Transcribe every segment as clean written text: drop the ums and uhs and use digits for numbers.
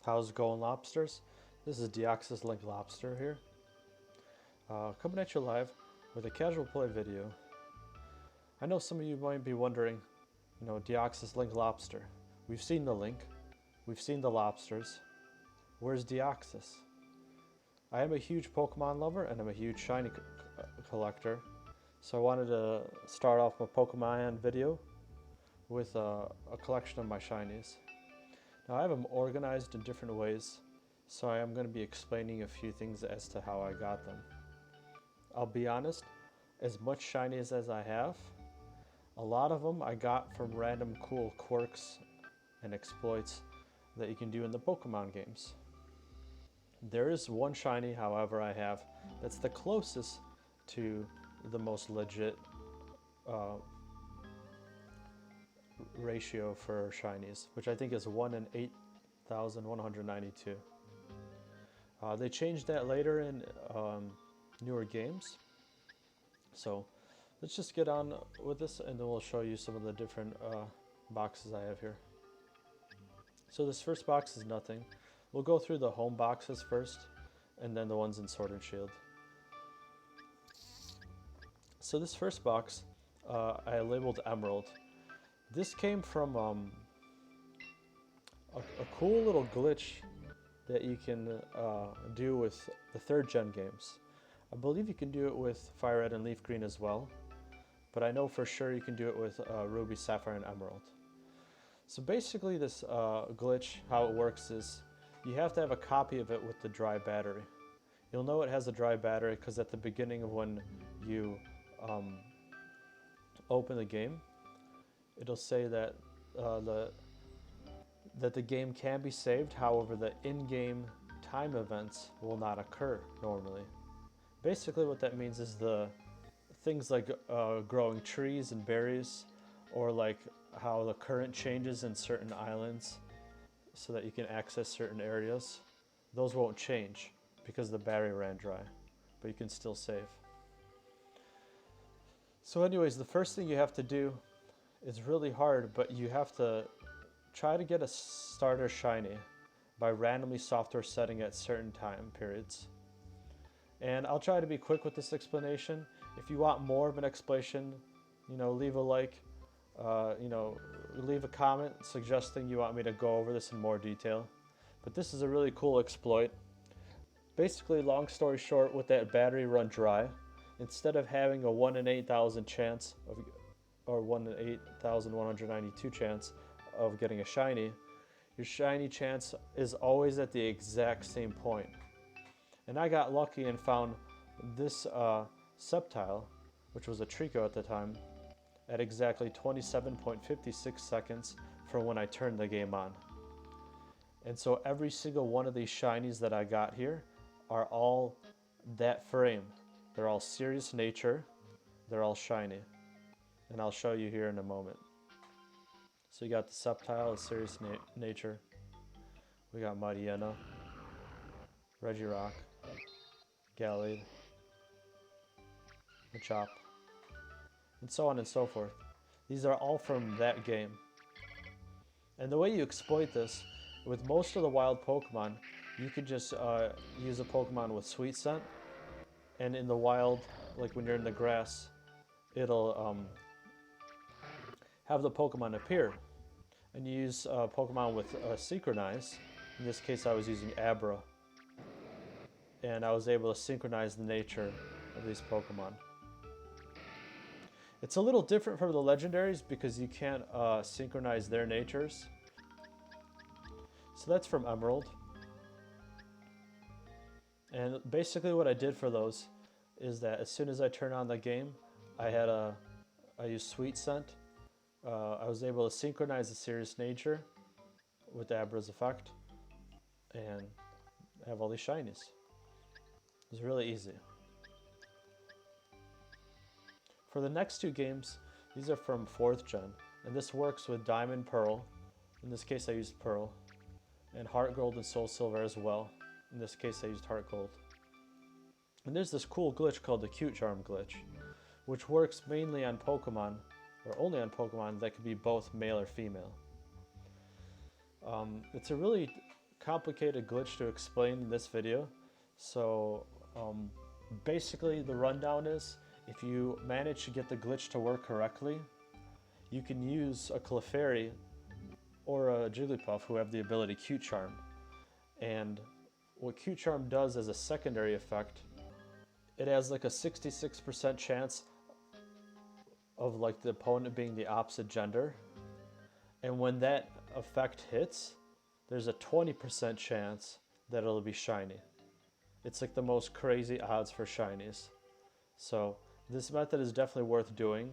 How's it going, Lobsters? This is Deoxys Link Lobster here, coming at you live with a casual play video. I know some of you might be wondering, Deoxys Link Lobster. We've seen the link, we've seen the lobsters. Where's Deoxys? I am a huge Pokemon lover and I'm a huge shiny collector, so I wanted to start off my Pokemon video with a collection of my shinies. Now I have them organized in different ways, so I am going to be explaining a few things as to how I got them. I'll be honest, as much shinies as I have, a lot of them I got from random cool quirks and exploits that you can do in the Pokemon games. There is one shiny, however, I have that's the closest to the most legit ratio for shinies, which I think is 1 in 8,192. They changed that later in newer games. So let's just get on with this and then we'll show you some of the different boxes I have here. So this first box is nothing. We'll go through the home boxes first and then the ones in Sword and Shield. So this first box I labeled Emerald. This came from a cool little glitch that you can do with the 3rd gen games. I believe you can do it with Fire Red and Leaf Green as well, but I know for sure you can do it with Ruby, Sapphire, and Emerald. So basically this glitch, how it works is you have to have a copy of it with the dry battery. You'll know it has a dry battery because at the beginning of when you open the game, it'll say that the game can be saved, however the in-game time events will not occur normally. Basically what that means is the things like growing trees and berries, or like how the current changes in certain islands so that you can access certain areas, those won't change because the battery ran dry, but you can still save. So anyways, the first thing you have to do is really hard, but you have to try to get a starter shiny by randomly software setting at certain time periods. And I'll try to be quick with this explanation. If you want more of an explanation, leave a like, leave a comment suggesting you want me to go over this in more detail. But this is a really cool exploit. Basically, long story short, with that battery run dry, instead of having a 1 in 8,000 chance of, or 1 in 8,192 chance of getting a shiny, your shiny chance is always at the exact same point. And I got lucky and found this Sceptile, which was a Trico at the time, at exactly 27.56 seconds from when I turned the game on. And so every single one of these shinies that I got here are all that frame. They're all serious nature, they're all shiny. And I'll show you here in a moment. So you got the Sceptile, serious nature. We got Mariana, Regirock, Gallade, Machop, and so on and so forth. These are all from that game. And the way you exploit this, with most of the wild Pokemon, you could just use a Pokemon with Sweet Scent, and in the wild, like when you're in the grass, it'll have the Pokemon appear. And you use Pokemon with Synchronize. In this case I was using Abra, and I was able to synchronize the nature of these Pokemon. It's a little different from the legendaries because you can't synchronize their natures. So that's from Emerald. And basically what I did for those is that as soon as I turn on the game, I used Sweet Scent. I was able to synchronize the serious nature with Abra's effect and have all these shinies. It was really easy. For the next 2 games, these are from 4th gen, and this works with Diamond, Pearl. In this case I used Pearl, and Heart Gold and Soul Silver as well. In this case I used Heart Gold. And there's this cool glitch called the Cute Charm glitch, which works mainly on Pokemon, or only on Pokemon that can be both male or female. It's a really complicated glitch to explain in this video. So basically the rundown is, if you manage to get the glitch to work correctly, you can use a Clefairy or a Jigglypuff who have the ability Q-Charm. And what Q-Charm does as a secondary effect, it has like a 66% chance of like the opponent being the opposite gender. And when that effect hits, there's a 20% chance that it'll be shiny. It's like the most crazy odds for shinies. So this method is definitely worth doing.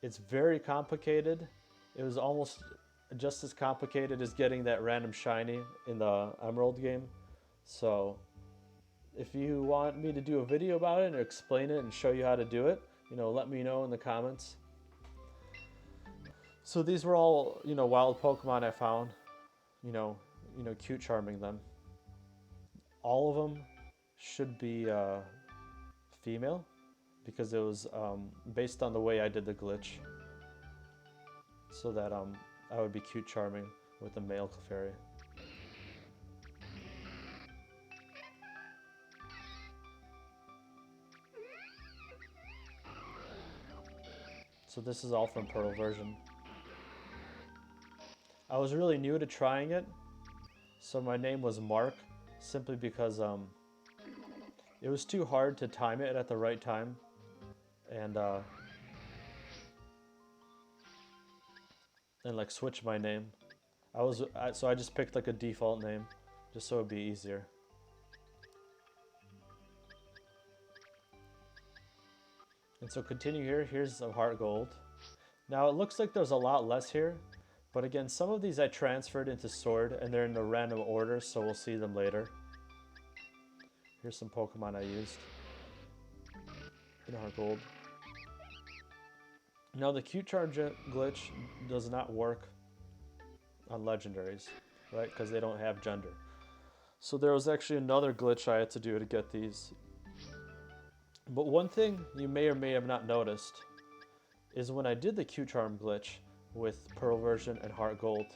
It's very complicated. It was almost just as complicated as getting that random shiny in the Emerald game. So if you want me to do a video about it and explain it and show you how to do it, let me know in the comments. So these were all, wild Pokemon I found, cute charming them. All of them should be female, because it was based on the way I did the glitch, so that I would be cute charming with the male Clefairy. So this is all from Pearl version. I was really new to trying it, so my name was Mark, simply because it was too hard to time it at the right time, and like switch my name. So I just picked like a default name, just so it'd be easier. And so continue here. Here's a heart gold. Now it looks like there's a lot less here, but again, some of these I transferred into sword and they're in a random order, so we'll see them later. Here's some Pokemon I used in heart gold. Now the cute charm glitch does not work on legendaries, right? Because they don't have gender. So there was actually another glitch I had to do to get these. But one thing you may or may have not noticed is when I did the Q-Charm glitch with Pearl version and Heart Gold,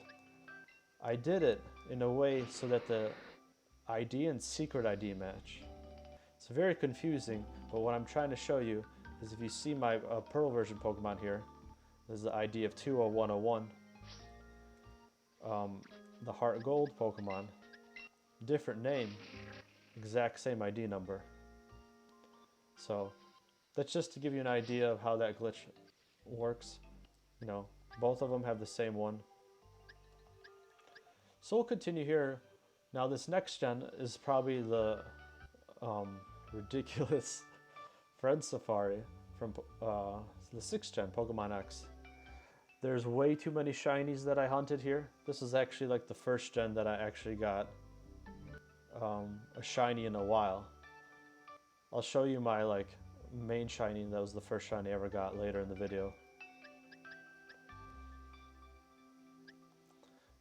I did it in a way so that the ID and secret ID match. It's very confusing, but what I'm trying to show you is, if you see my Pearl version Pokemon here, this is the ID of 20101. The Heart Gold Pokemon, different name, exact same ID number. So that's just to give you an idea of how that glitch works. Both of them have the same one. So we'll continue here. Now this next gen is probably the ridiculous Friend Safari from the 6th gen, Pokemon X. There's way too many shinies that I hunted here. This is actually like the 1st gen that I actually got a shiny in a while. I'll show you my main shiny. That was the first shiny I ever got later in the video.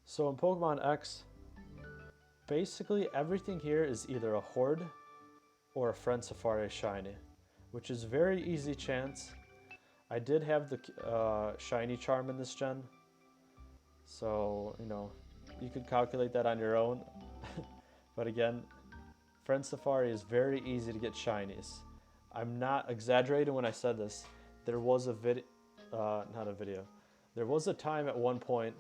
So in Pokemon X, basically everything here is either a Horde or a Friend Safari shiny, which is very easy chance. I did have the shiny charm in this gen, so you could calculate that on your own. But again, Friend Safari is very easy to get shinies. I'm not exaggerating when I said this. There was a There was a time at one point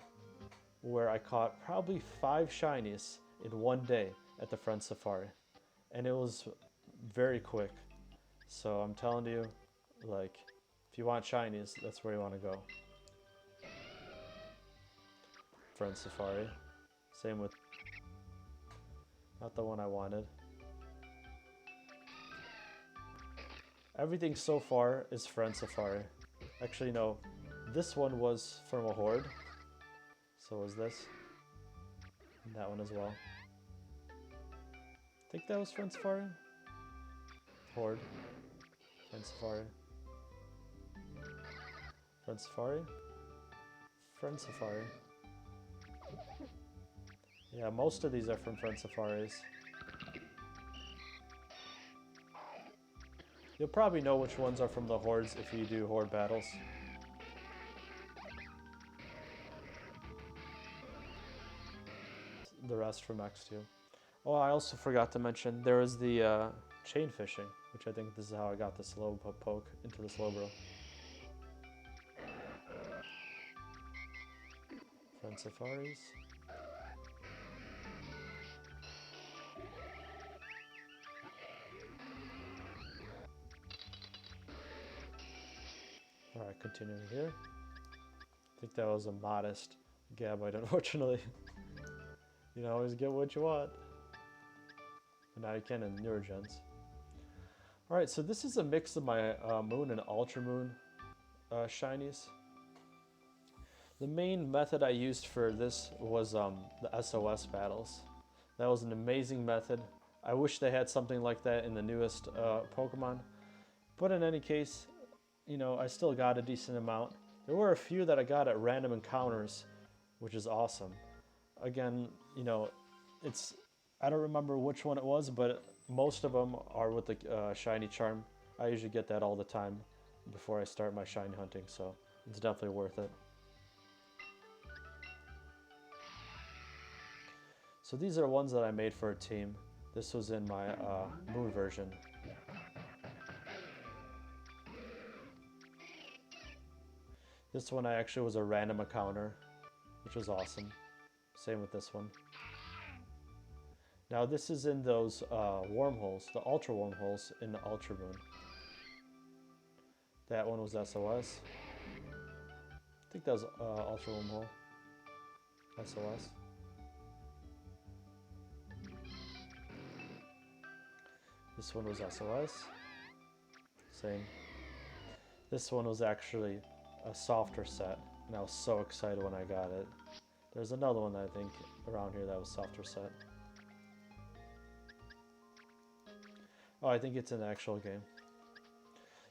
where I caught probably 5 shinies in one day at the Friend Safari, and it was very quick. So I'm telling you, if you want shinies, that's where you want to go. Friend Safari. Same with, not the one I wanted. Everything so far is Friend Safari. Actually, no. This one was from a Horde. So was this. And that one as well. I think that was Friend Safari. Horde. Friend Safari. Friend Safari. Friend Safari. Yeah, most of these are from Friend Safaris. You'll probably know which ones are from the Hordes if you do Horde battles. the rest from X2. Oh, I also forgot to mention there was the chain fishing, which I think this is how I got the slow poke into the Slowbro. Friend Safaris. Alright, continuing here. I think that was a modest Gabite, unfortunately. You don't always get what you want. But now you can in newer gens. Alright, so this is a mix of my Moon and Ultra Moon shinies. The main method I used for this was the SOS battles. That was an amazing method. I wish they had something like that in the newest Pokemon. But in any case, you know, I still got a decent amount. There were a few that I got at random encounters, which is awesome. Again, you know, I don't remember which one it was, but most of them are with the shiny charm. I usually get that all the time before I start my shiny hunting, so it's definitely worth it. So these are ones that I made for a team. This was in my Moon version. This one I actually was a random encounter, which was awesome. Same with this one. Now this is in those wormholes, the Ultra wormholes in the Ultra Moon. That one was SOS. I think that was Ultra wormhole. SOS. This one was SOS. Same. This one was actually a softer set, and I was so excited when I got it. There's another one that I think around here that was softer set. Oh, I think it's an actual game.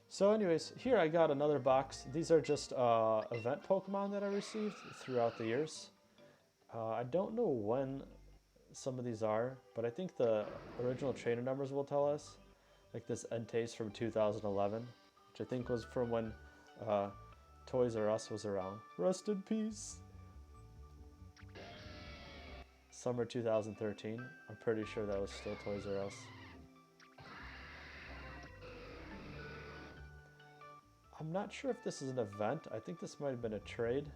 So anyways, here I got another box. These are just event Pokemon that I received throughout the years. I don't know when some of these are, but I think the original trainer numbers will tell us. Like this Entei from 2011, which I think was from when Toys R Us was around. Rest in peace. Summer 2013. I'm pretty sure that was still Toys R Us. I'm not sure if this is an event. I think this might have been a trade.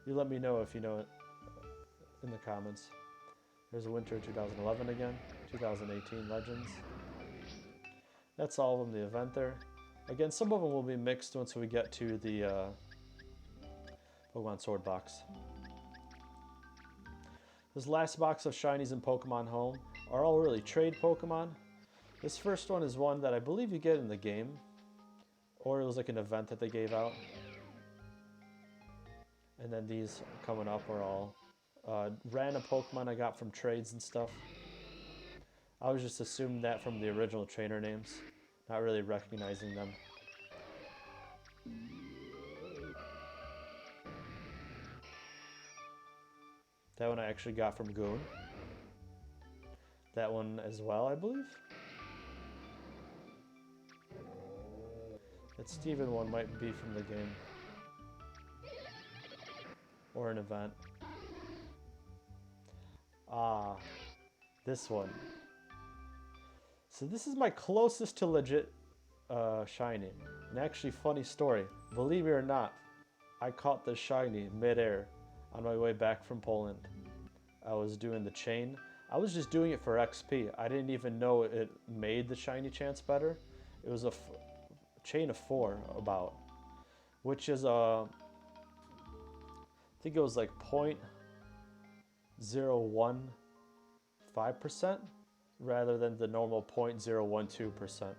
You let me know if you know it in the comments. There's a Winter 2011 again. 2018 Legends. That's all of them, the event there. Again, some of them will be mixed once we get to the Pokemon Sword box. This last box of shinies in Pokemon Home are all really trade Pokemon. This first one is one that I believe you get in the game, or it was like an event that they gave out. And then these coming up are all random Pokemon I got from trades and stuff. I was just assuming that from the original trainer names, not really recognizing them. That one I actually got from Goon. That one as well, I believe. That Steven one might be from the game. Or an event. Ah, this one. So this is my closest to legit shiny. And actually, funny story. Believe it or not, I caught this shiny mid-air on my way back from Poland. I was doing the chain. I was just doing it for XP. I didn't even know it made the shiny chance better. It was a chain of 4 about, which is I think it was like 0.015% rather than the normal 0.012%.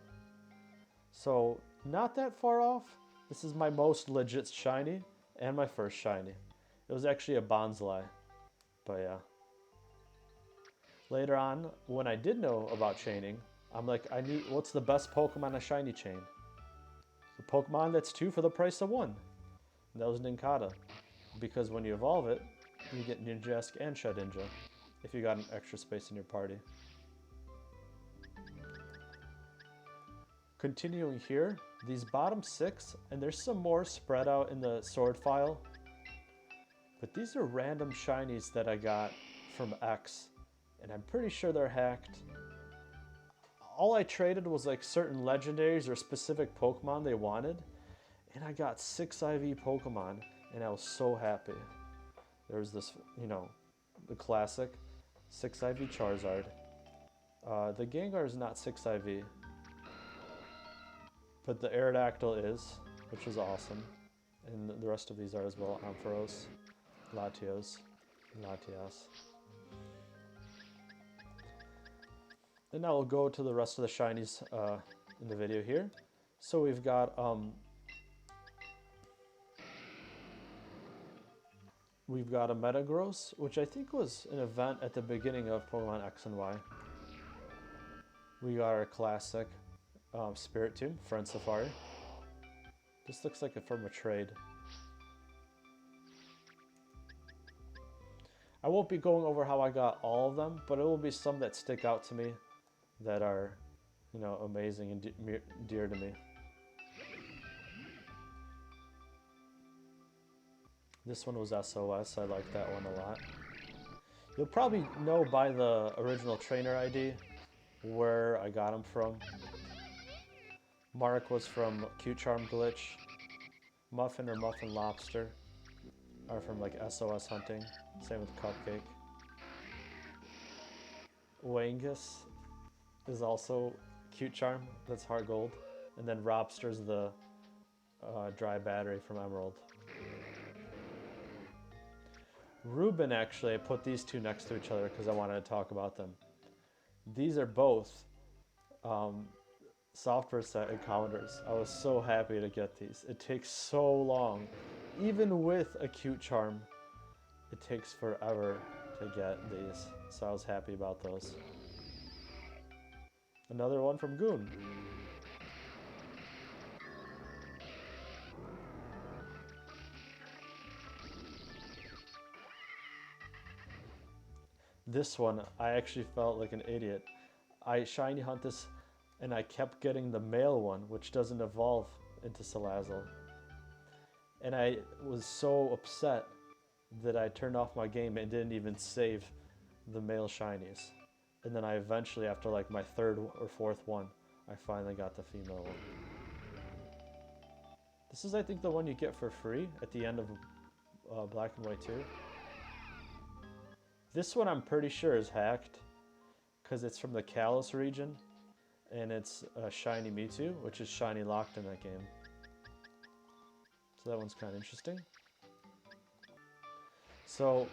So not that far off. This is my most legit shiny and my first shiny. It was actually a Bonsly, but yeah. Later on, when I did know about chaining, I'm like, I need, what's the best Pokemon to shiny chain? The Pokemon that's 2 for the price of 1. And that was Nincada. Because when you evolve it, you get Ninjask and Shedinja, if you got an extra space in your party. Continuing here, these bottom 6, and there's some more spread out in the sword file. But these are random shinies that I got from X, and I'm pretty sure they're hacked. All I traded was like certain legendaries or specific Pokemon they wanted, and I got 6 IV Pokemon, and I was so happy. There's this, you know, the classic 6 IV Charizard. The Gengar is not 6 IV, but the Aerodactyl is, which is awesome. And the rest of these are as well. Ampharos, Latios, Latias. And now we'll go to the rest of the shinies in the video here. So we've got a Metagross, which I think was an event at the beginning of Pokemon X and Y. We got our classic Spiritomb, Friend Safari. This looks like from a trade. I won't be going over how I got all of them, but it will be some that stick out to me that are, you know, amazing and dear to me. This one was SOS. I like that one a lot. You'll probably know by the original trainer ID where I got him from. Mark was from Cute Charm Glitch. Muffin or Muffin Lobster are from like SOS hunting. Same with Cupcake. Wangus is also Cute Charm. That's Heart Gold. And then Robster's the dry battery from Emerald. Ruben, actually, I put these two next to each other because I wanted to talk about them. These are both soft percent encounters. I was so happy to get these. It takes so long. Even with a Cute Charm, it takes forever to get these. So I was happy about those. Another one from Goon. This one, I actually felt like an idiot. I shiny hunt this and I kept getting the male one, which doesn't evolve into Salazzle. And I was so upset that I turned off my game and didn't even save the male shinies. And then I eventually, after like my 3rd or 4th one, I finally got the female one. This is, I think, the one you get for free at the end of Black and White 2. This one I'm pretty sure is hacked because it's from the Kalos region and it's a shiny Mewtwo, which is shiny locked in that game. So that one's kind of interesting. So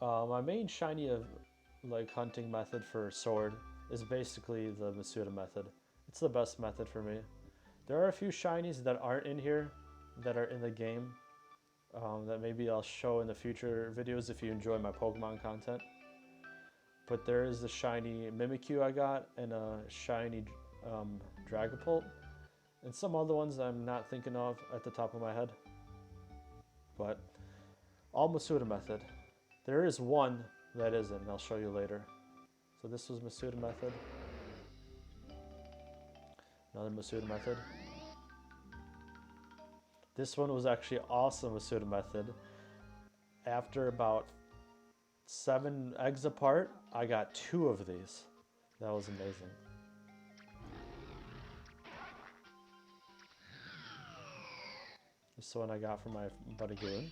my main shiny of like hunting method for Sword is basically the Masuda method. It's the best method for me. There are a few shinies that aren't in here that are in the game that maybe I'll show in the future videos if you enjoy my Pokemon content. But there is a shiny Mimikyu I got and a shiny Dragapult and some other ones I'm not thinking of at the top of my head. But all Masuda method. There is one that isn't, and I'll show you later. So this was Masuda method. Another Masuda method. This one was actually awesome Masuda method. After about 7 eggs apart, I got 2 of these. That was amazing. This one I got from my buddy Goon.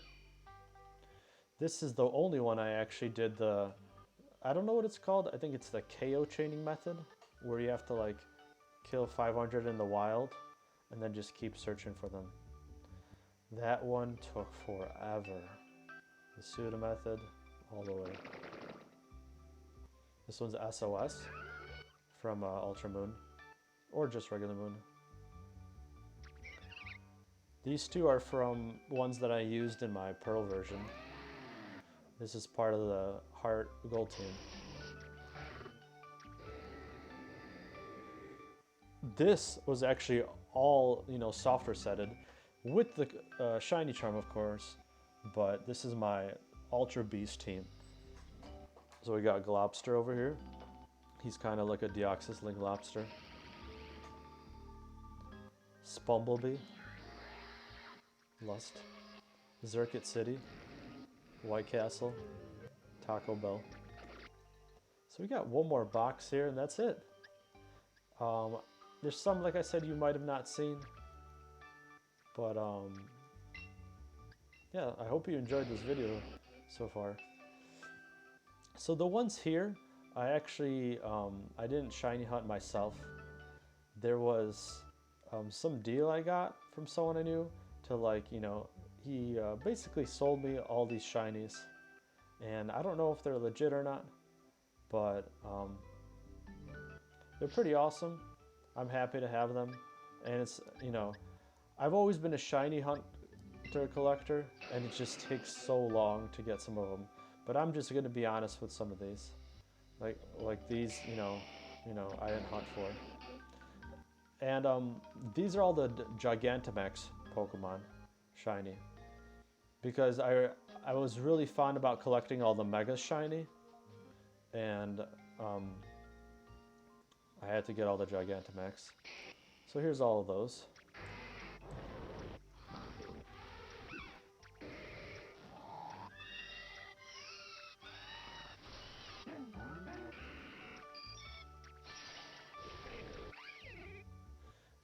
This is the only one I actually did the, I don't know what it's called. I think it's the KO chaining method, where you have to like kill 500 in the wild and then just keep searching for them. That one took forever. The Suda method, all the way. This one's SOS from Ultra Moon, or just regular Moon. These two are from ones that I used in my Pearl version. This is part of the Heart Gold team. This was actually all, you know, software setted with the Shiny Charm, of course, but this is my Ultra Beast team. So we got Lobster over here. He's kind of like a Deoxys Link Lobster. Spumblebee. Lust. Circuit City, White Castle, Taco Bell. So we got one more box here, and that's it. There's some, like I said, you might have not seen. But, yeah, I hope you enjoyed this video so far. So the ones here, I actually, I didn't shiny hunt myself. There was some deal I got from someone I knew to, like, you know, he basically sold me all these shinies. And I don't know if they're legit or not, but they're pretty awesome. I'm happy to have them. And it's, you know, I've always been a shiny hunter collector, and it just takes so long to get some of them. But I'm just gonna be honest with some of these, like these, you know, I didn't hunt for. And these are all the Gigantamax Pokemon shiny, because I was really fond about collecting all the Mega shiny, and I had to get all the Gigantamax. So here's all of those.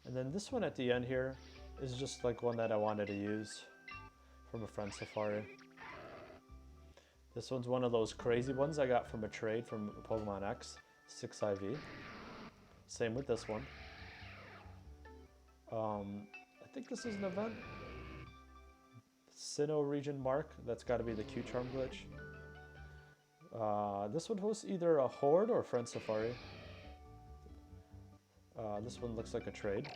And then this one at the end here is just like one that I wanted to use from a friend Safari. This one's one of those crazy ones I got from a trade from Pokemon X, 6IV. Same with this one. I think this is an event. Sinnoh region mark, that's got to be the Q-Charm glitch. This one was either a Horde or Friend Safari. This one looks like a trade.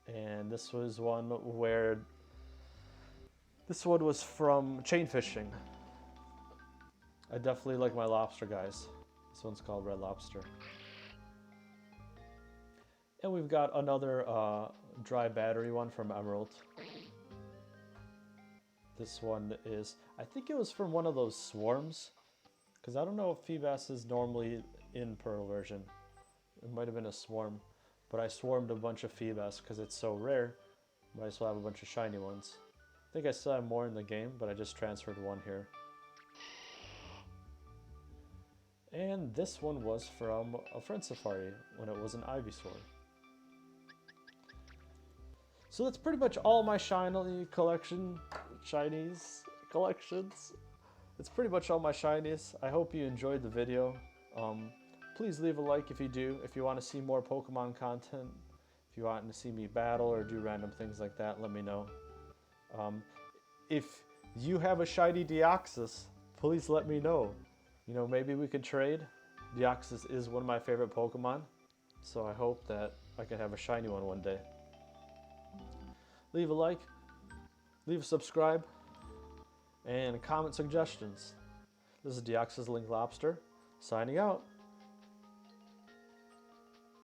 And this was one where... This one was from chain fishing. I definitely like my lobster, guys. This one's called Red Lobster. And we've got another dry battery one from Emerald. This one is... I think it was from one of those swarms. Because I don't know if Feebas is normally in Pearl version. It might have been a swarm, but I swarmed a bunch of Feebas because it's so rare, but I still have a bunch of shiny ones. I think I still have more in the game, but I just transferred one here. And this one was from a Friend Safari when it was an Ivysaur. So that's pretty much all my shiny collections. It's pretty much all my shinies. I hope you enjoyed the video. Please leave a like if you do. If you want to see more Pokemon content, if you want to see me battle or do random things like that, let me know. If you have a shiny Deoxys, please let me know. You know, maybe we could trade. Deoxys is one of my favorite Pokemon, so I hope that I can have a shiny one day. Leave a like, leave a subscribe, and comment suggestions. This is Deoxys Link Lobster, signing out.